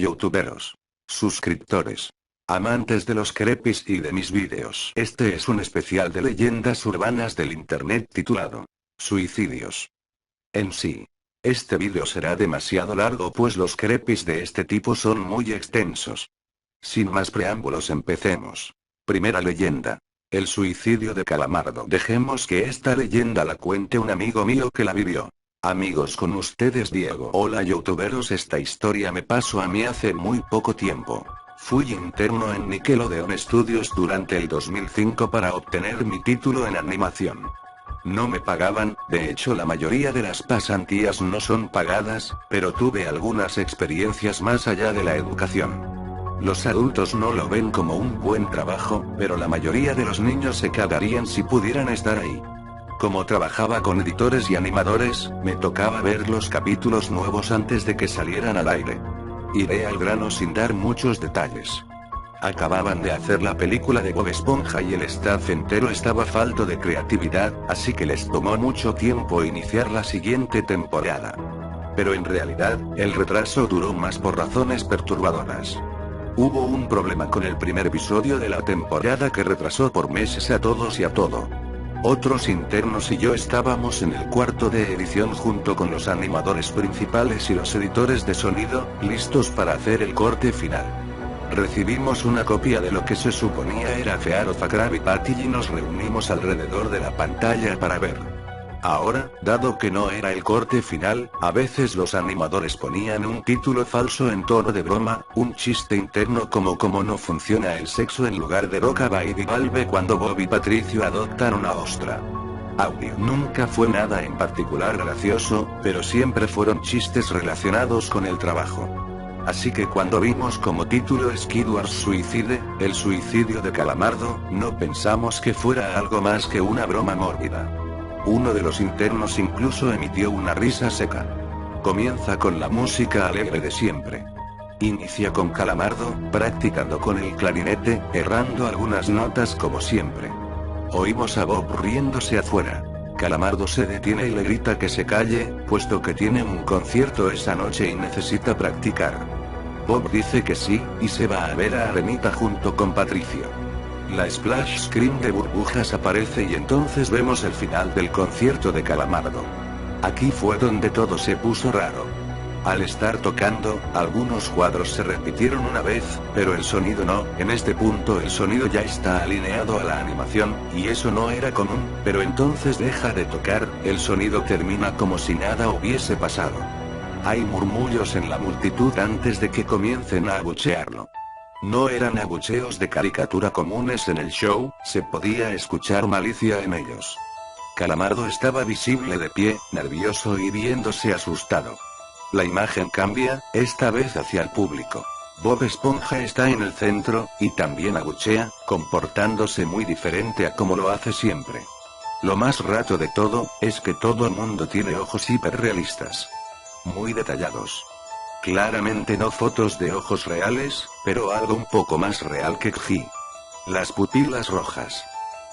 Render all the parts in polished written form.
youtuberos, suscriptores, amantes de los crepes y de mis vídeos. Este es un especial de leyendas urbanas del internet titulado Suicidios. En sí, este vídeo será demasiado largo pues los crepes de este tipo son muy extensos. Sin más preámbulos empecemos. Primera leyenda. El suicidio de Calamardo. Dejemos que esta leyenda la cuente un amigo mío que la vivió. Amigos, con ustedes Diego. Hola youtuberos, esta historia me pasó a mí hace muy poco tiempo. Fui interno en Nickelodeon Studios durante el 2005 para obtener mi título en animación. No me pagaban, de hecho la mayoría de las pasantías no son pagadas, pero tuve algunas experiencias más allá de la educación. Los adultos no lo ven como un buen trabajo, pero la mayoría de los niños se cagarían si pudieran estar ahí. Como trabajaba con editores y animadores, me tocaba ver los capítulos nuevos antes de que salieran al aire. Iré al grano sin dar muchos detalles. Acababan de hacer la película de Bob Esponja y el staff entero estaba falto de creatividad, así que les tomó mucho tiempo iniciar la siguiente temporada. Pero en realidad, el retraso duró más por razones perturbadoras. Hubo un problema con el primer episodio de la temporada que retrasó por meses a todos y a todo. Otros internos y yo estábamos en el cuarto de edición junto con los animadores principales y los editores de sonido, listos para hacer el corte final. Recibimos una copia de lo que se suponía era Fear of a Krabby Patty y nos reunimos alrededor de la pantalla para ver. Ahora, dado que no era el corte final, a veces los animadores ponían un título falso en tono de broma, un chiste interno como cómo no funciona el sexo en lugar de Roca Baby Valve cuando Bob y Patricio adoptan una ostra. Audio. Nunca fue nada en particular gracioso, pero siempre fueron chistes relacionados con el trabajo. Así que cuando vimos como título Squidward's Suicide, el suicidio de Calamardo, no pensamos que fuera algo más que una broma mórbida. Uno de los internos incluso emitió una risa seca. Comienza con la música alegre de siempre. Inicia con Calamardo, practicando con el clarinete, errando algunas notas como siempre. Oímos a Bob riéndose afuera. Calamardo se detiene y le grita que se calle, puesto que tiene un concierto esa noche y necesita practicar. Bob dice que sí, y se va a ver a Arenita junto con Patricio. La splash screen de burbujas aparece y entonces vemos el final del concierto de Calamardo. Aquí fue donde todo se puso raro. Al estar tocando, algunos cuadros se repitieron una vez, pero el sonido no. En este punto el sonido ya está alineado a la animación, y eso no era común, pero entonces deja de tocar, el sonido termina como si nada hubiese pasado. Hay murmullos en la multitud antes de que comiencen a abuchearlo. No eran abucheos de caricatura comunes en el show, se podía escuchar malicia en ellos. Calamardo estaba visible de pie, nervioso y viéndose asustado. La imagen cambia, esta vez hacia el público. Bob Esponja está en el centro, y también abuchea, comportándose muy diferente a como lo hace siempre. Lo más raro de todo, es que todo el mundo tiene ojos hiperrealistas. Muy detallados. Claramente no fotos de ojos reales, pero algo un poco más real que G. Las pupilas rojas.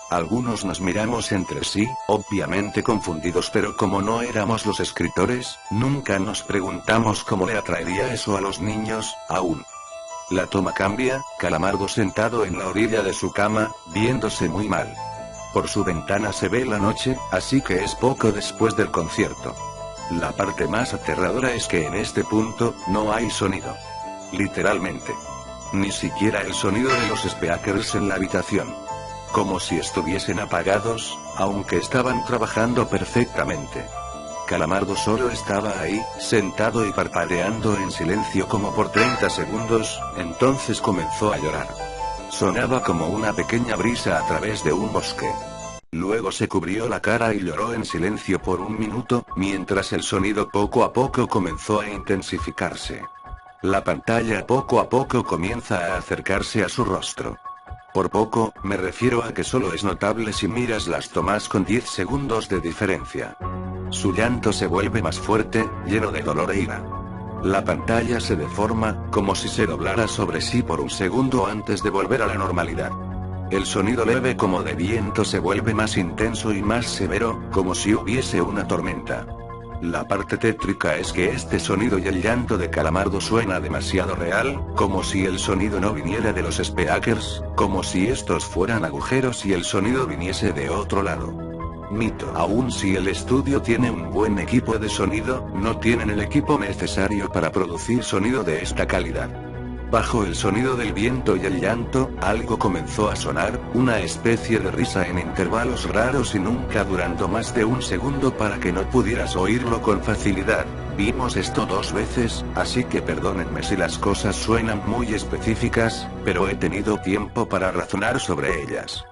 Algunos nos miramos entre sí, obviamente confundidos, pero como no éramos los escritores, nunca nos preguntamos cómo le atraería eso a los niños, aún. La toma cambia, Calamardo sentado en la orilla de su cama, viéndose muy mal. Por su ventana se ve la noche, así que es poco después del concierto. La parte más aterradora es que en este punto, no hay sonido. Literalmente. Ni siquiera el sonido de los speakers en la habitación. Como si estuviesen apagados, aunque estaban trabajando perfectamente. Calamardo solo estaba ahí, sentado y parpadeando en silencio como por 30 segundos, entonces comenzó a llorar. Sonaba como una pequeña brisa a través de un bosque. Luego se cubrió la cara y lloró en silencio por un minuto, mientras el sonido poco a poco comenzó a intensificarse. La pantalla poco a poco comienza a acercarse a su rostro. Por poco, me refiero a que solo es notable si miras las tomas con 10 segundos de diferencia. Su llanto se vuelve más fuerte, lleno de dolor e ira. La pantalla se deforma, como si se doblara sobre sí por un segundo antes de volver a la normalidad. El sonido leve como de viento se vuelve más intenso y más severo, como si hubiese una tormenta. La parte tétrica es que este sonido y el llanto de Calamardo suena demasiado real, como si el sonido no viniera de los speakers, como si estos fueran agujeros y el sonido viniese de otro lado. Mito. Aun si el estudio tiene un buen equipo de sonido, no tienen el equipo necesario para producir sonido de esta calidad. Bajo el sonido del viento y el llanto, algo comenzó a sonar, una especie de risa en intervalos raros y nunca durando más de un segundo para que no pudieras oírlo con facilidad. Vimos esto 2 veces, así que perdónenme si las cosas suenan muy específicas, pero he tenido tiempo para razonar sobre ellas.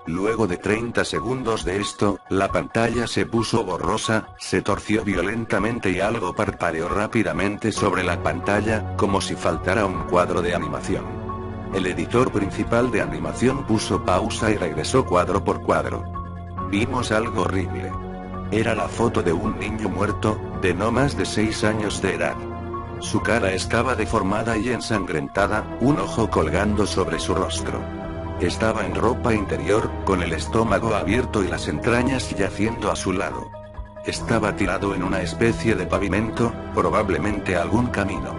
Luego de 30 segundos de esto, la pantalla se puso borrosa, se torció violentamente y algo parpadeó rápidamente sobre la pantalla, como si faltara un cuadro de animación. El editor principal de animación puso pausa y regresó cuadro por cuadro. Vimos algo horrible. Era la foto de un niño muerto, de no más de 6 años de edad. Su cara estaba deformada y ensangrentada, un ojo colgando sobre su rostro. Estaba en ropa interior, con el estómago abierto y las entrañas yaciendo a su lado. Estaba tirado en una especie de pavimento, probablemente algún camino.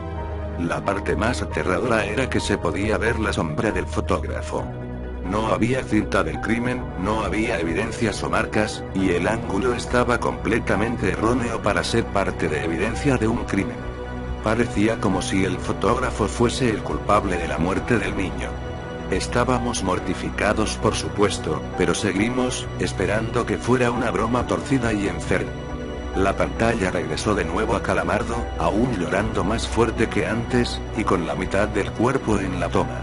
La parte más aterradora era que se podía ver la sombra del fotógrafo. No había cinta del crimen, no había evidencias o marcas, y el ángulo estaba completamente erróneo para ser parte de evidencia de un crimen. Parecía como si el fotógrafo fuese el culpable de la muerte del niño. Estábamos mortificados por supuesto, pero seguimos, esperando que fuera una broma torcida y enferma. La pantalla regresó de nuevo a Calamardo, aún llorando más fuerte que antes, y con la mitad del cuerpo en la toma.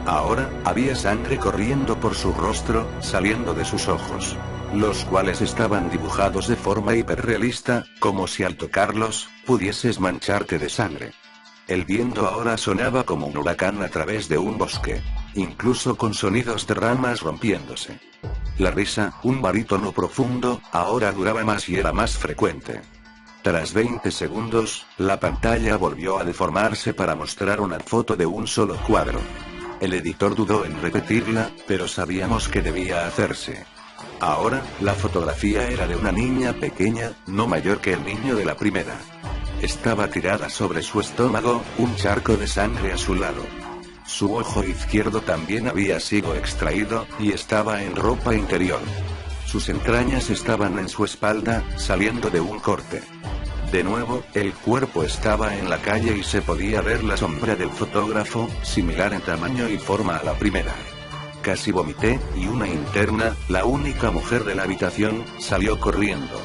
Ahora, había sangre corriendo por su rostro, saliendo de sus ojos, los cuales estaban dibujados de forma hiperrealista, como si al tocarlos, pudieses mancharte de sangre. El viento ahora sonaba como un huracán a través de un bosque, incluso con sonidos de ramas rompiéndose. La risa, un barítono profundo, ahora duraba más y era más frecuente. Tras 20 segundos, la pantalla volvió a deformarse para mostrar una foto de un solo cuadro. El editor dudó en repetirla, pero sabíamos que debía hacerse. Ahora, la fotografía era de una niña pequeña, no mayor que el niño de la primera. Estaba tirada sobre su estómago, un charco de sangre a su lado. Su ojo izquierdo también había sido extraído, y estaba en ropa interior. Sus entrañas estaban en su espalda, saliendo de un corte. De nuevo, el cuerpo estaba en la calle y se podía ver la sombra del fotógrafo, similar en tamaño y forma a la primera. Casi vomité, y una interna, la única mujer de la habitación, salió corriendo.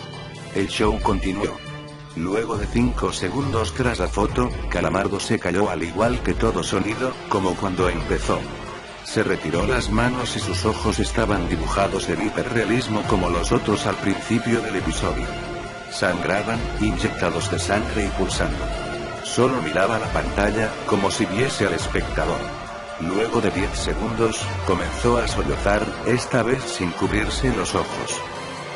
El show continuó. Luego de 5 segundos tras la foto, Calamardo se cayó al igual que todo sonido, como cuando empezó. Se retiró las manos y sus ojos estaban dibujados en hiperrealismo como los otros al principio del episodio. Sangraban, inyectados de sangre y pulsando. Solo miraba la pantalla, como si viese al espectador. Luego de 10 segundos, comenzó a sollozar, esta vez sin cubrirse los ojos.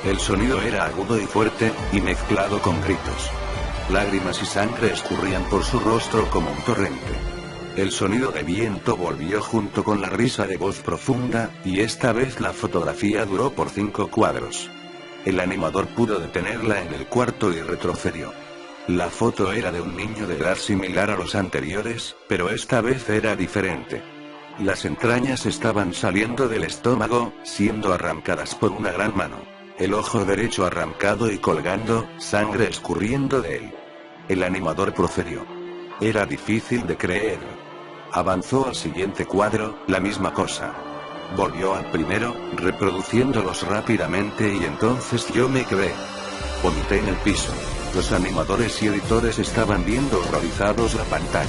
El sonido era agudo y fuerte, y mezclado con gritos. Lágrimas y sangre escurrían por su rostro como un torrente. El sonido de viento volvió junto con la risa de voz profunda, y esta vez la fotografía duró por 5 cuadros. El animador pudo detenerla en el cuarto y retrocedió. La foto era de un niño de edad similar a los anteriores, pero esta vez era diferente. Las entrañas estaban saliendo del estómago, siendo arrancadas por una gran mano. El ojo derecho arrancado y colgando, sangre escurriendo de él. El animador procedió. Era difícil de creer. Avanzó al siguiente cuadro, la misma cosa. Volvió al primero, reproduciéndolos rápidamente y entonces yo me quedé. Vomité en el piso. Los animadores y editores estaban viendo horrorizados la pantalla.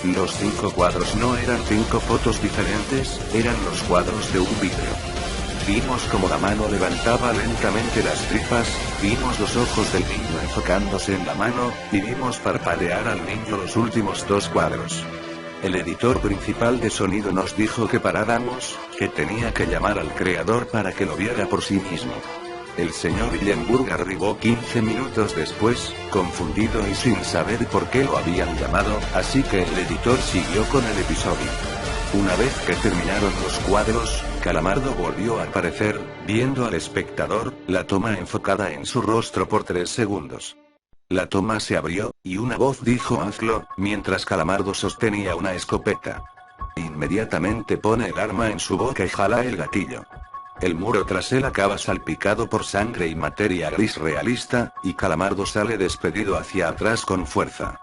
Los 5 cuadros no eran 5 fotos diferentes, eran los cuadros de un vídeo. Vimos como la mano levantaba lentamente las tripas, vimos los ojos del niño enfocándose en la mano, y vimos parpadear al niño los últimos 2 cuadros. El editor principal de sonido nos dijo que paráramos, que tenía que llamar al creador para que lo viera por sí mismo. El señor Hillenburg arribó 15 minutos después, confundido y sin saber por qué lo habían llamado, así que el editor siguió con el episodio. Una vez que terminaron los cuadros, Calamardo volvió a aparecer, viendo al espectador, la toma enfocada en su rostro por 3 segundos. La toma se abrió, y una voz dijo hazlo, mientras Calamardo sostenía una escopeta. Inmediatamente pone el arma en su boca y jala el gatillo. El muro tras él acaba salpicado por sangre y materia gris realista, y Calamardo sale despedido hacia atrás con fuerza.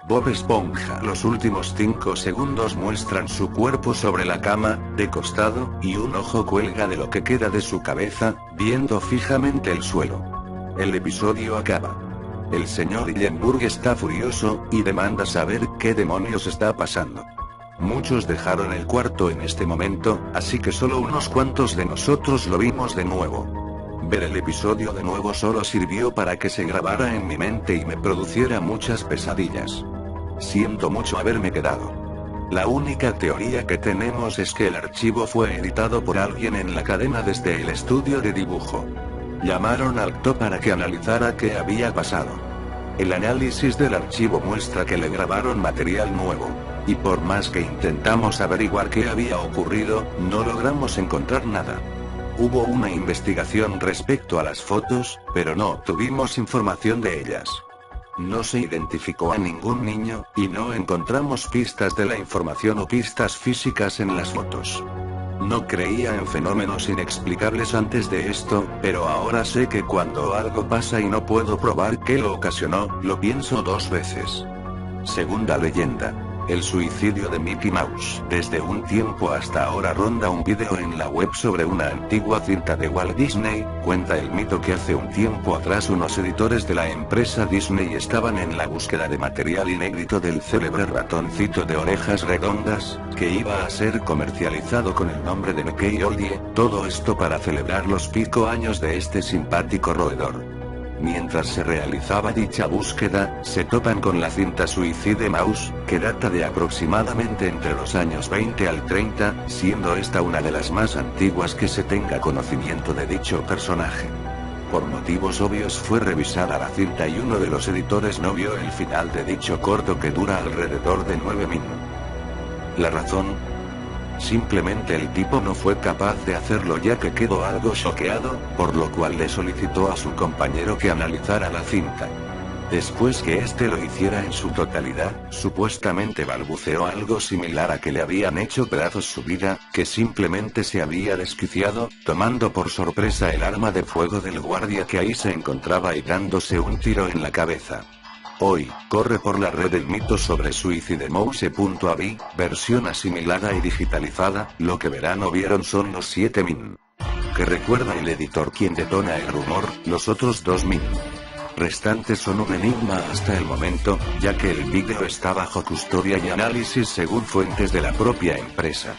Bob Esponja. Los últimos 5 segundos muestran su cuerpo sobre la cama, de costado, y un ojo cuelga de lo que queda de su cabeza, viendo fijamente el suelo. El episodio acaba. El señor Hillenburg está furioso, y demanda saber qué demonios está pasando. Muchos dejaron el cuarto en este momento, así que solo unos cuantos de nosotros lo vimos de nuevo. Ver el episodio de nuevo solo sirvió para que se grabara en mi mente y me produciera muchas pesadillas. Siento mucho haberme quedado. La única teoría que tenemos es que el archivo fue editado por alguien en la cadena desde el estudio de dibujo. Llamaron al actor para que analizara qué había pasado. El análisis del archivo muestra que le grabaron material nuevo. Y por más que intentamos averiguar qué había ocurrido, no logramos encontrar nada. Hubo una investigación respecto a las fotos, pero no obtuvimos información de ellas. No se identificó a ningún niño, y no encontramos pistas de la información o pistas físicas en las fotos. No creía en fenómenos inexplicables antes de esto, pero ahora sé que cuando algo pasa y no puedo probar qué lo ocasionó, lo pienso 2 veces. Segunda leyenda. El suicidio de Mickey Mouse. Desde un tiempo hasta ahora ronda un video en la web sobre una antigua cinta de Walt Disney. Cuenta el mito que hace un tiempo atrás unos editores de la empresa Disney estaban en la búsqueda de material inédito del célebre ratoncito de orejas redondas, que iba a ser comercializado con el nombre de Mickey Oldie, todo esto para celebrar los 5 años de este simpático roedor. Mientras se realizaba dicha búsqueda, se topan con la cinta Suicide Mouse, que data de aproximadamente entre los años 20 al 30, siendo esta una de las más antiguas que se tenga conocimiento de dicho personaje. Por motivos obvios fue revisada la cinta y uno de los editores no vio el final de dicho corto que dura alrededor de 9 minutos. ¿La razón? Simplemente el tipo no fue capaz de hacerlo ya que quedó algo choqueado, por lo cual le solicitó a su compañero que analizara la cinta. Después que este lo hiciera en su totalidad, supuestamente balbuceó algo similar a que le habían hecho pedazos su vida, que simplemente se había desquiciado, tomando por sorpresa el arma de fuego del guardia que ahí se encontraba y dándose un tiro en la cabeza. Hoy, corre por la red el mito sobre Suicidemouse.avi, versión asimilada y digitalizada, lo que verán o vieron son los 7 min. Que recuerda el editor quien detona el rumor, los otros 2 min. Restantes son un enigma hasta el momento, ya que el vídeo está bajo custodia y análisis según fuentes de la propia empresa.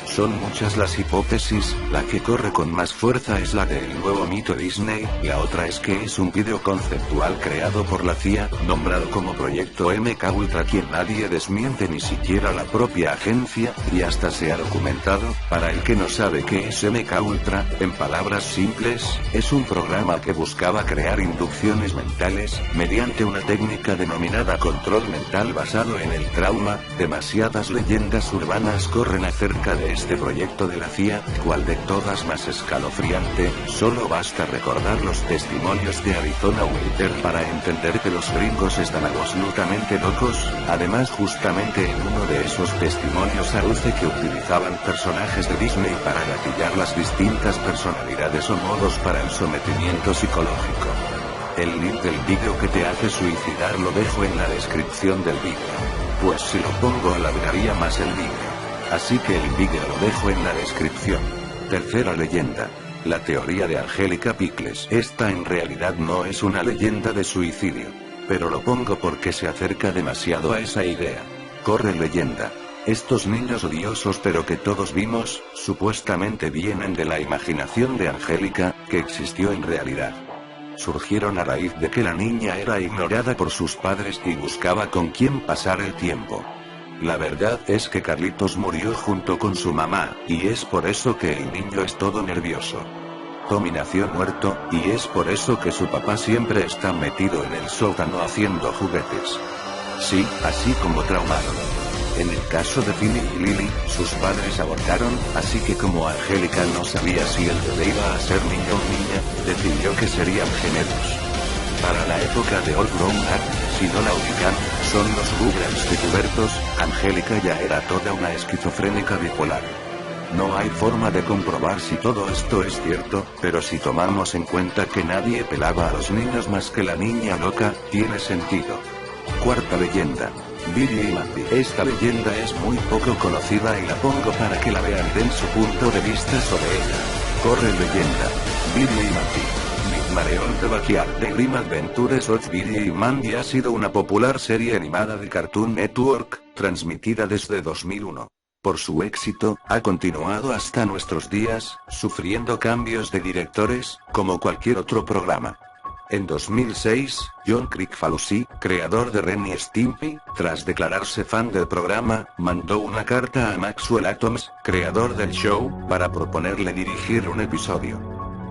Son muchas las hipótesis, la que corre con más fuerza es la del nuevo mito Disney, la otra es que es un vídeo conceptual creado por la CIA, nombrado como Proyecto MK Ultra quien nadie desmiente ni siquiera la propia agencia, y hasta se ha documentado, para el que no sabe qué es MK Ultra, en palabras simples, es un programa que buscaba crear inducciones mentales, mediante una técnica denominada control mental basado en el trauma. Demasiadas leyendas urbanas corren acerca de este proyecto de la CIA, cual de todas más escalofriante, solo basta recordar los testimonios de Arizona Walter para entender que los gringos están absolutamente locos. Además, justamente en uno de esos testimonios aduce que utilizaban personajes de Disney para gatillar las distintas personalidades o modos para el sometimiento psicológico. El link del vídeo que te hace suicidar lo dejo en la descripción del vídeo. Pues si lo pongo alargaría más el vídeo. Así que el vídeo lo dejo en la descripción. Tercera leyenda. La teoría de Angélica Pickles. Esta en realidad no es una leyenda de suicidio. Pero lo pongo porque se acerca demasiado a esa idea. Corre leyenda. Estos niños odiosos pero que todos vimos, supuestamente vienen de la imaginación de Angélica, que existió en realidad. Surgieron a raíz de que la niña era ignorada por sus padres y buscaba con quién pasar el tiempo. La verdad es que Carlitos murió junto con su mamá, y es por eso que el niño es todo nervioso. Tommy nació muerto, y es por eso que su papá siempre está metido en el sótano haciendo juguetes. Sí, así como traumado. En el caso de Finny y Lily, sus padres abortaron, así que como Angélica no sabía si el bebé iba a ser niño o niña, decidió que serían gemelos. Para la época de Old Grown Up, si no la ubican, son los Rugrats de pubertos, Angélica ya era toda una esquizofrénica bipolar. No hay forma de comprobar si todo esto es cierto, pero si tomamos en cuenta que nadie pelaba a los niños más que la niña loca, tiene sentido. Cuarta leyenda. Billy y Mandy. Esta leyenda es muy poco conocida y la pongo para que la vean den su punto de vista sobre ella. Corre leyenda. Billy y Mandy. Mareon The Backyard The Grim Adventures of Billy y Mandy ha sido una popular serie animada de Cartoon Network, transmitida desde 2001. Por su éxito, ha continuado hasta nuestros días, sufriendo cambios de directores, como cualquier otro programa. En 2006, John Kricfalusi, creador de Ren y Stimpy, tras declararse fan del programa, mandó una carta a Maxwell Atoms, creador del show, para proponerle dirigir un episodio.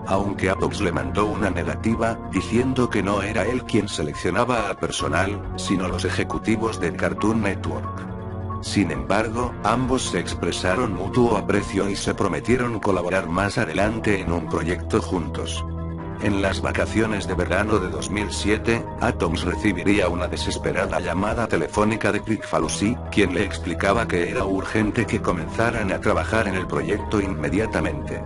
Aunque Atoms le mandó una negativa, diciendo que no era él quien seleccionaba al personal, sino los ejecutivos de Cartoon Network. Sin embargo, ambos se expresaron mutuo aprecio y se prometieron colaborar más adelante en un proyecto juntos. En las vacaciones de verano de 2007, Atoms recibiría una desesperada llamada telefónica de Kricfalusi, quien le explicaba que era urgente que comenzaran a trabajar en el proyecto inmediatamente.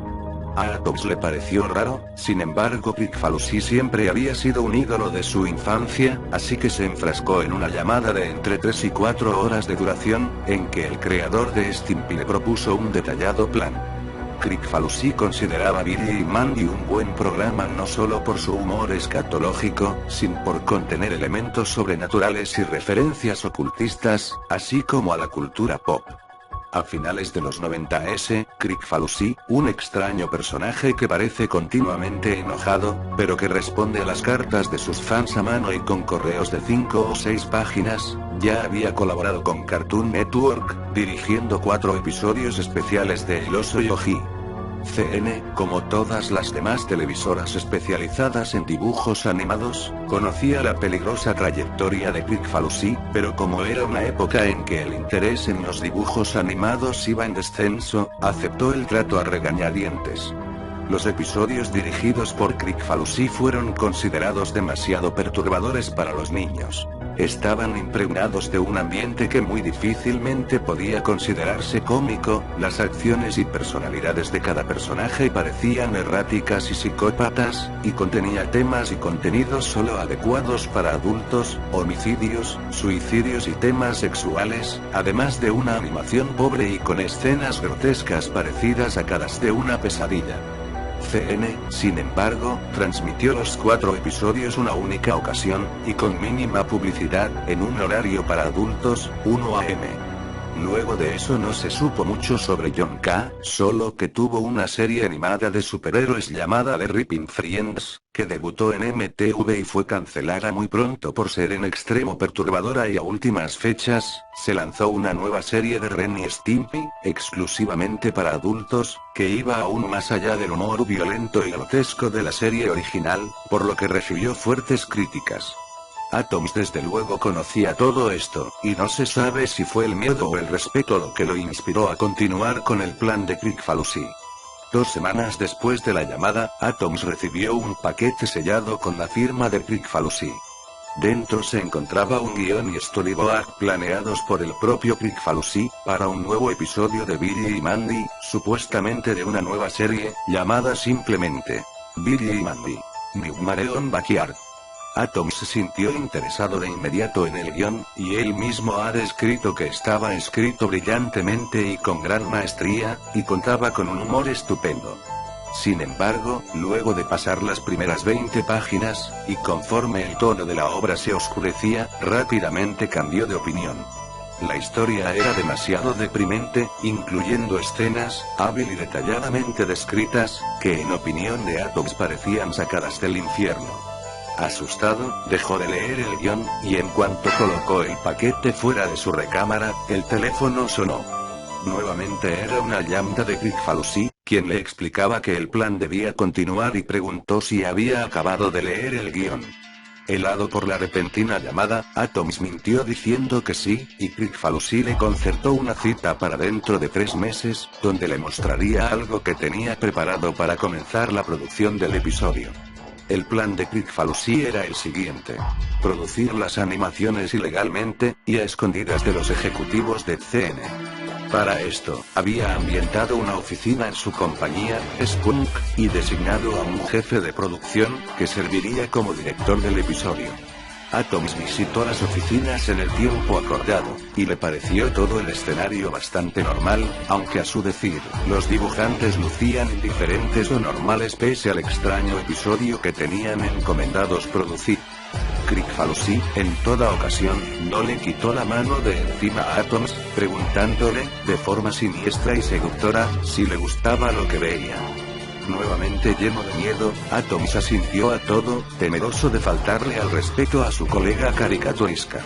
A Atoms le pareció raro, sin embargo Kricfalusi siempre había sido un ídolo de su infancia, así que se enfrascó en una llamada de entre 3 y 4 horas de duración, en que el creador de Stimpy le propuso un detallado plan. Kricfalusi consideraba Billy y Mandy un buen programa no solo por su humor escatológico, sino por contener elementos sobrenaturales y referencias ocultistas, así como a la cultura pop. A finales de los 90 Kricfalusi, un extraño personaje que parece continuamente enojado, pero que responde a las cartas de sus fans a mano y con correos de 5 o 6 páginas, ya había colaborado con Cartoon Network, dirigiendo 4 episodios especiales de El Oso Yogi. CN, como todas las demás televisoras especializadas en dibujos animados, conocía la peligrosa trayectoria de Kricfalusi, pero como era una época en que el interés en los dibujos animados iba en descenso, aceptó el trato a regañadientes. Los episodios dirigidos por Kricfalusi fueron considerados demasiado perturbadores para los niños. Estaban impregnados de un ambiente que muy difícilmente podía considerarse cómico, las acciones y personalidades de cada personaje parecían erráticas y psicópatas, y contenía temas y contenidos solo adecuados para adultos, homicidios, suicidios y temas sexuales, además de una animación pobre y con escenas grotescas parecidas sacadas de una pesadilla. CN, sin embargo, transmitió los 4 episodios una única ocasión, y con mínima publicidad, en un horario para adultos, 1 AM. Luego de eso no se supo mucho sobre John K., solo que tuvo una serie animada de superhéroes llamada The Ripping Friends, que debutó en MTV y fue cancelada muy pronto por ser en extremo perturbadora, y a últimas fechas, se lanzó una nueva serie de Ren y Stimpy, exclusivamente para adultos, que iba aún más allá del humor violento y grotesco de la serie original, por lo que recibió fuertes críticas. Atoms desde luego conocía todo esto, y no se sabe si fue el miedo o el respeto lo que lo inspiró a continuar con el plan de Kricfalusi. 2 semanas después de la llamada, Atoms recibió un paquete sellado con la firma de Kricfalusi. Dentro se encontraba un guión y storyboard planeados por el propio Kricfalusi, para un nuevo episodio de Billy y Mandy, supuestamente de una nueva serie, llamada simplemente Billy y Mandy. Mareon Backyard. Atoms se sintió interesado de inmediato en el guión, y él mismo ha descrito que estaba escrito brillantemente y con gran maestría, y contaba con un humor estupendo. Sin embargo, luego de pasar las primeras 20 páginas, y conforme el tono de la obra se oscurecía, rápidamente cambió de opinión. La historia era demasiado deprimente, incluyendo escenas, hábil y detalladamente descritas, que en opinión de Atoms parecían sacadas del infierno. Asustado, dejó de leer el guión, y en cuanto colocó el paquete fuera de su recámara, el teléfono sonó. Nuevamente era una llamada de Kricfalusi, quien le explicaba que el plan debía continuar y preguntó si había acabado de leer el guión. Helado por la repentina llamada, Atoms mintió diciendo que sí, y Kricfalusi le concertó una cita para dentro de 3 meses, donde le mostraría algo que tenía preparado para comenzar la producción del episodio. El plan de ClickFunnels era el siguiente: producir las animaciones ilegalmente, y a escondidas de los ejecutivos de CN. Para esto, había ambientado una oficina en su compañía, Spunk, y designado a un jefe de producción, que serviría como director del episodio. Atoms visitó las oficinas en el tiempo acordado, y le pareció todo el escenario bastante normal, aunque a su decir, los dibujantes lucían indiferentes o normales pese al extraño episodio que tenían encomendados producir. ClickFunnels, en toda ocasión, no le quitó la mano de encima a Atoms, preguntándole, de forma siniestra y seductora, si le gustaba lo que veía. Nuevamente lleno de miedo, Atoms asintió a todo, temeroso de faltarle al respeto a su colega caricaturesca.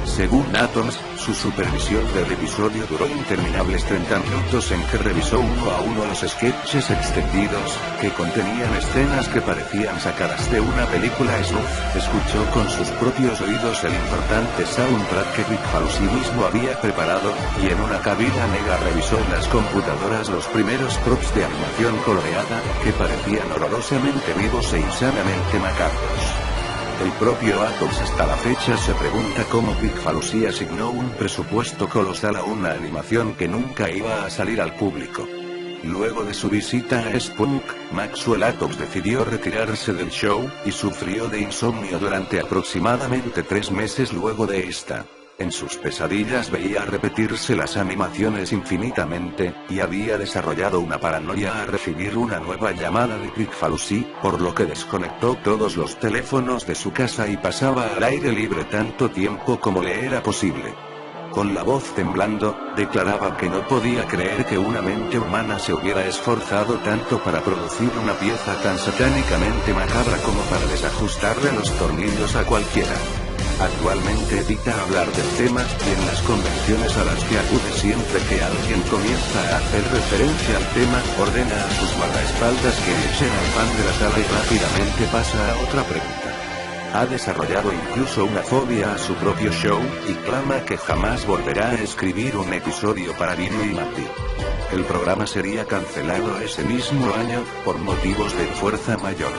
Según Atoms, su supervisión del episodio duró interminables 30 minutos en que revisó uno a uno los sketches extendidos, que contenían escenas que parecían sacadas de una película snuff, escuchó con sus propios oídos el importante soundtrack que ClickFunnels mismo había preparado, y en una cabina negra revisó en las computadoras los primeros props de animación coloreada, que parecían horrorosamente vivos e insanamente macabros. El propio Atoms hasta la fecha se pregunta cómo ClickFunnels asignó un presupuesto colosal a una animación que nunca iba a salir al público. Luego de su visita a Spunk, Maxwell Atoms decidió retirarse del show, y sufrió de insomnio durante aproximadamente 3 meses luego de esta. En sus pesadillas veía repetirse las animaciones infinitamente, y había desarrollado una paranoia a recibir una nueva llamada de ClickFunnels, por lo que desconectó todos los teléfonos de su casa y pasaba al aire libre tanto tiempo como le era posible. Con la voz temblando, declaraba que no podía creer que una mente humana se hubiera esforzado tanto para producir una pieza tan satánicamente macabra como para desajustarle los tornillos a cualquiera. Actualmente evita hablar del tema, y en las convenciones a las que acude siempre que alguien comienza a hacer referencia al tema, ordena a sus guardaespaldas que echen al fan de la sala y rápidamente pasa a otra pregunta. Ha desarrollado incluso una fobia a su propio show, y clama que jamás volverá a escribir un episodio para Billy y Mandy. El programa sería cancelado ese mismo año, por motivos de fuerza mayor.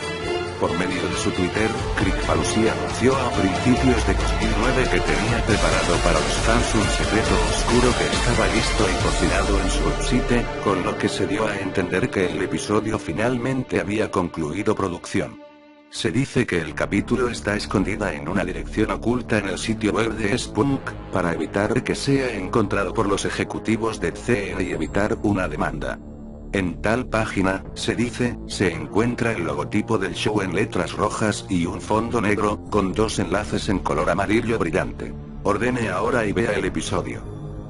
Por medio de su Twitter, ClickFunnels anunció a principios de 2009 que tenía preparado para los fans un secreto oscuro que estaba listo y cocinado en su website, con lo que se dio a entender que el episodio finalmente había concluido producción. Se dice que el capítulo está escondida en una dirección oculta en el sitio web de Spunk, para evitar que sea encontrado por los ejecutivos de CN y evitar una demanda. En tal página, se dice, se encuentra el logotipo del show en letras rojas y un fondo negro, con 2 enlaces en color amarillo brillante. Ordene ahora y vea el episodio.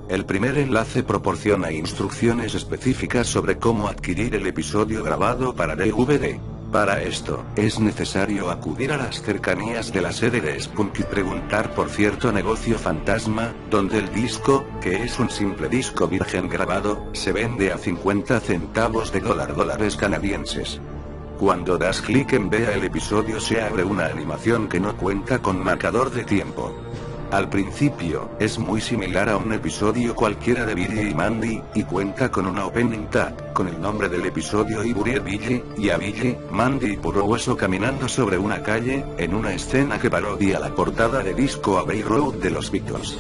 El primer enlace proporciona instrucciones específicas sobre cómo adquirir el episodio grabado para DVD. Para esto, es necesario acudir a las cercanías de la sede de Spunk y preguntar por cierto negocio fantasma, donde el disco, que es un simple disco virgen grabado, se vende a 50 centavos de dólares canadienses. Cuando das clic en vea el episodio se abre una animación que no cuenta con marcador de tiempo. Al principio, es muy similar a un episodio cualquiera de Billy y Mandy, y cuenta con una opening tag, con el nombre del episodio y Buried Billy, y a Billy, Mandy y Puro Hueso caminando sobre una calle, en una escena que parodia la portada de Disco Abbey Road de los Beatles.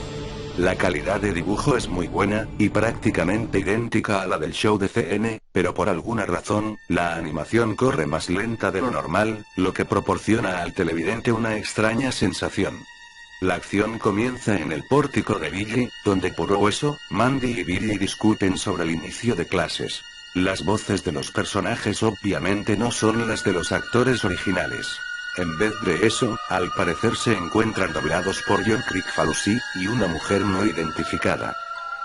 La calidad de dibujo es muy buena, y prácticamente idéntica a la del show de CN, pero por alguna razón, la animación corre más lenta de lo normal, lo que proporciona al televidente una extraña sensación. La acción comienza en el pórtico de Billy, donde Puro Hueso, Mandy y Billy discuten sobre el inicio de clases. Las voces de los personajes obviamente no son las de los actores originales. En vez de eso, al parecer se encuentran doblados por John ClickFunnels y una mujer no identificada.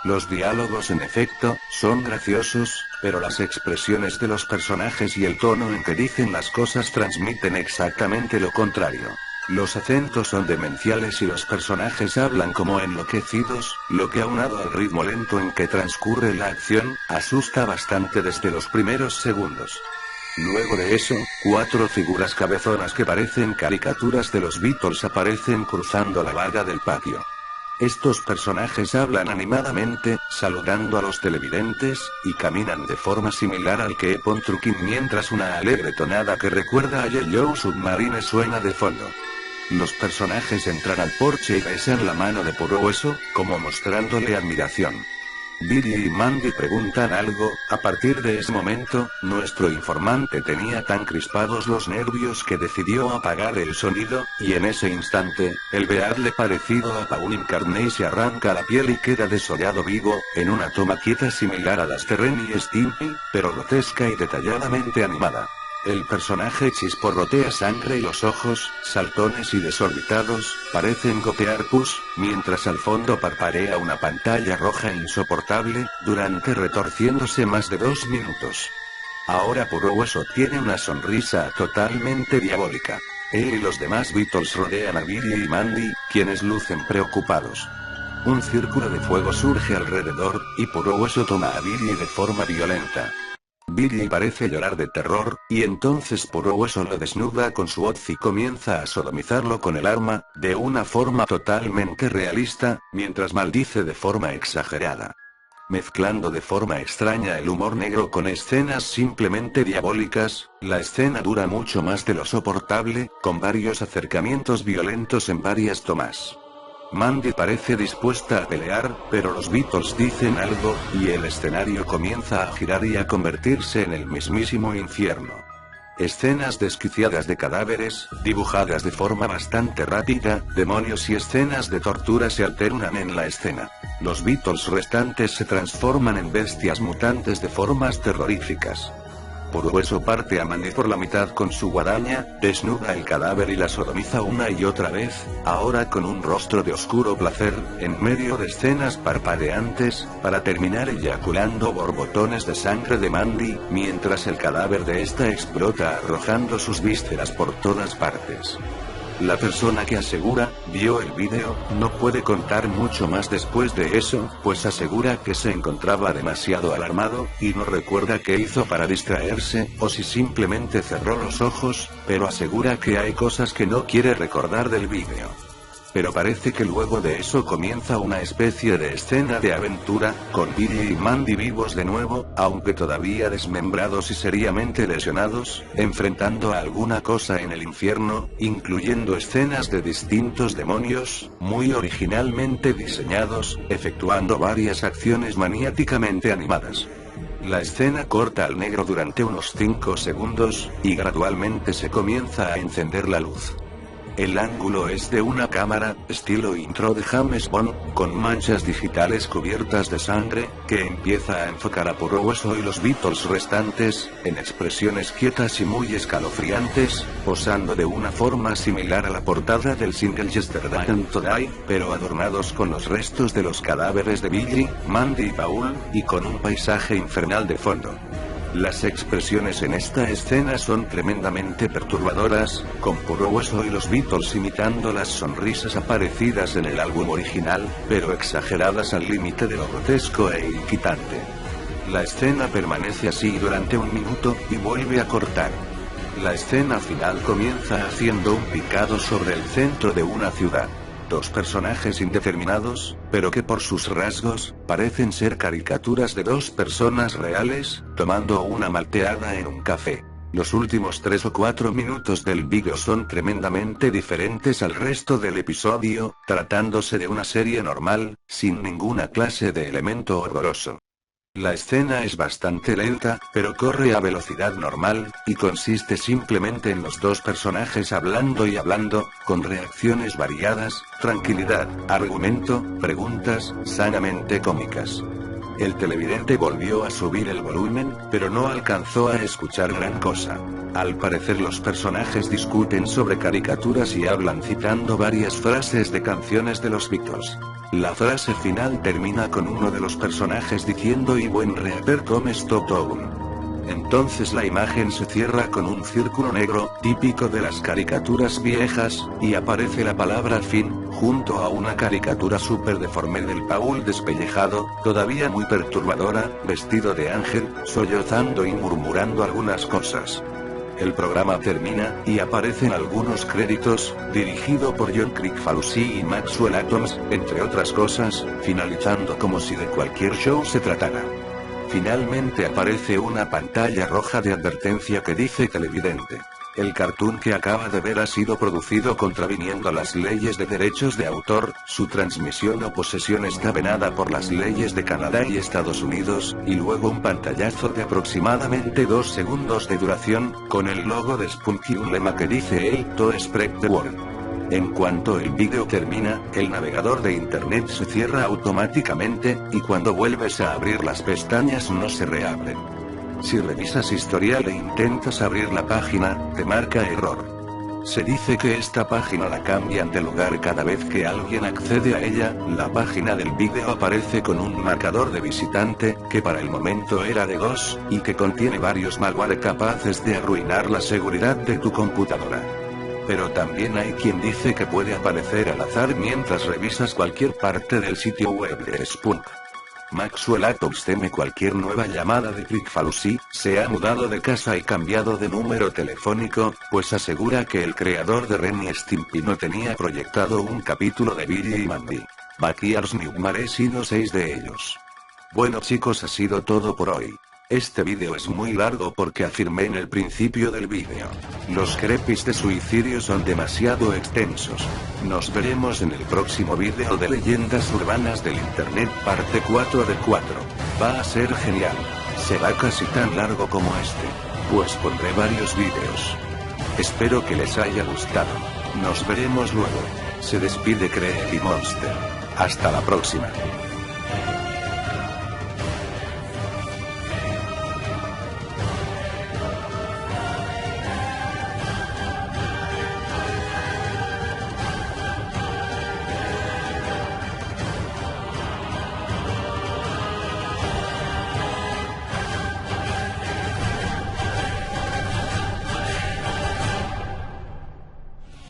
Los diálogos en efecto, son graciosos, pero las expresiones de los personajes y el tono en que dicen las cosas transmiten exactamente lo contrario. Los acentos son demenciales y los personajes hablan como enloquecidos, lo que aunado al ritmo lento en que transcurre la acción, asusta bastante desde los primeros segundos. Luego de eso, 4 figuras cabezonas que parecen caricaturas de los Beatles aparecen cruzando la barra del patio. Estos personajes hablan animadamente, saludando a los televidentes, y caminan de forma similar al que Epon Trukin mientras una alegre tonada que recuerda a Yellow Submarine suena de fondo. Los personajes entran al porche y besan la mano de Puro Hueso, como mostrándole admiración. Billy y Mandy preguntan algo. A partir de ese momento, nuestro informante tenía tan crispados los nervios que decidió apagar el sonido, y en ese instante, el vearle parecido a Pauline Carney se arranca la piel y queda desollado vivo, en una toma quieta similar a las de Ren y Stimpy, pero grotesca y detalladamente animada. El personaje chisporrotea sangre y los ojos, saltones y desorbitados, parecen gotear pus, mientras al fondo parparea una pantalla roja insoportable, durante retorciéndose más de 2 minutos. Ahora Puro Hueso tiene una sonrisa totalmente diabólica. Él y los demás Beatles rodean a Billy y Mandy, quienes lucen preocupados. Un círculo de fuego surge alrededor, y Puro Hueso toma a Billy de forma violenta. Billy parece llorar de terror, y entonces Puro Hueso lo desnuda con su hoz y comienza a sodomizarlo con el arma, de una forma totalmente realista, mientras maldice de forma exagerada. Mezclando de forma extraña el humor negro con escenas simplemente diabólicas, la escena dura mucho más de lo soportable, con varios acercamientos violentos en varias tomas. Mandy parece dispuesta a pelear, pero los Beatles dicen algo, y el escenario comienza a girar y a convertirse en el mismísimo infierno. Escenas desquiciadas de cadáveres, dibujadas de forma bastante rápida, demonios y escenas de tortura se alternan en la escena. Los Beatles restantes se transforman en bestias mutantes de formas terroríficas. Puro Hueso parte a Mandy por la mitad con su guadaña, desnuda el cadáver y la sodomiza una y otra vez, ahora con un rostro de oscuro placer, en medio de escenas parpadeantes, para terminar eyaculando borbotones de sangre de Mandy, mientras el cadáver de esta explota arrojando sus vísceras por todas partes. La persona que asegura, vio el vídeo, no puede contar mucho más después de eso, pues asegura que se encontraba demasiado alarmado, y no recuerda qué hizo para distraerse, o si simplemente cerró los ojos, pero asegura que hay cosas que no quiere recordar del vídeo. Pero parece que luego de eso comienza una especie de escena de aventura, con Billy y Mandy vivos de nuevo, aunque todavía desmembrados y seriamente lesionados, enfrentando a alguna cosa en el infierno, incluyendo escenas de distintos demonios, muy originalmente diseñados, efectuando varias acciones maniáticamente animadas. La escena corta al negro durante unos 5 segundos, y gradualmente se comienza a encender la luz. El ángulo es de una cámara, estilo intro de James Bond, con manchas digitales cubiertas de sangre, que empieza a enfocar a Puro Hueso y los Beatles restantes, en expresiones quietas y muy escalofriantes, posando de una forma similar a la portada del single Yesterday and Today, pero adornados con los restos de los cadáveres de Billy, Mandy y Paul, y con un paisaje infernal de fondo. Las expresiones en esta escena son tremendamente perturbadoras, con Puro Hueso y los Beatles imitando las sonrisas aparecidas en el álbum original, pero exageradas al límite de lo grotesco e inquietante. La escena permanece así durante 1 minuto, y vuelve a cortar. La escena final comienza haciendo un picado sobre el centro de una ciudad. 2 personajes indeterminados, pero que por sus rasgos, parecen ser caricaturas de 2 personas reales, tomando una malteada en un café. Los últimos 3 o 4 minutos del vídeo son tremendamente diferentes al resto del episodio, tratándose de una serie normal, sin ninguna clase de elemento horroroso. La escena es bastante lenta, pero corre a velocidad normal, y consiste simplemente en los 2 personajes hablando y hablando, con reacciones variadas, tranquilidad, argumento, preguntas, sanamente cómicas. El televidente volvió a subir el volumen, pero no alcanzó a escuchar gran cosa. Al parecer los personajes discuten sobre caricaturas y hablan citando varias frases de canciones de los Beatles. La frase final termina con uno de los personajes diciendo "y buen reaper come stop town". Entonces la imagen se cierra con un círculo negro, típico de las caricaturas viejas, y aparece la palabra fin, junto a una caricatura súper deforme del Paul despellejado, todavía muy perturbadora, vestido de ángel, sollozando y murmurando algunas cosas. El programa termina, y aparecen algunos créditos, dirigido por John Kricfalusi y Maxwell Atoms, entre otras cosas, finalizando como si de cualquier show se tratara. Finalmente aparece una pantalla roja de advertencia que dice televidente: el cartoon que acaba de ver ha sido producido contraviniendo las leyes de derechos de autor, su transmisión o posesión está venada por las leyes de Canadá y Estados Unidos, y luego un pantallazo de aproximadamente 2 segundos de duración, con el logo de Spunky y un lema que dice "El to spread the word". En cuanto el vídeo termina, el navegador de internet se cierra automáticamente, y cuando vuelves a abrir las pestañas no se reabren. Si revisas historial e intentas abrir la página, te marca error. Se dice que esta página la cambian de lugar cada vez que alguien accede a ella. La página del vídeo aparece con un marcador de visitante, que para el momento era de DOS, y que contiene varios malware capaces de arruinar la seguridad de tu computadora. Pero también hay quien dice que puede aparecer al azar mientras revisas cualquier parte del sitio web de Spunk. Maxwell Atoms teme cualquier nueva llamada de Kricfalusi, se ha mudado de casa y cambiado de número telefónico, pues asegura que el creador de Ren y Stimpy no tenía proyectado un capítulo de Billy y Mandy. Backyards Nightmare sino 6 de ellos. Bueno chicos, ha sido todo por hoy. Este vídeo es muy largo porque afirmé en el principio del vídeo: los crepis de suicidio son demasiado extensos. Nos veremos en el próximo vídeo de leyendas urbanas del internet parte 4 de 4. Va a ser genial. Será casi tan largo como este, pues pondré varios vídeos. Espero que les haya gustado. Nos veremos luego. Se despide Creepy Monster. Hasta la próxima.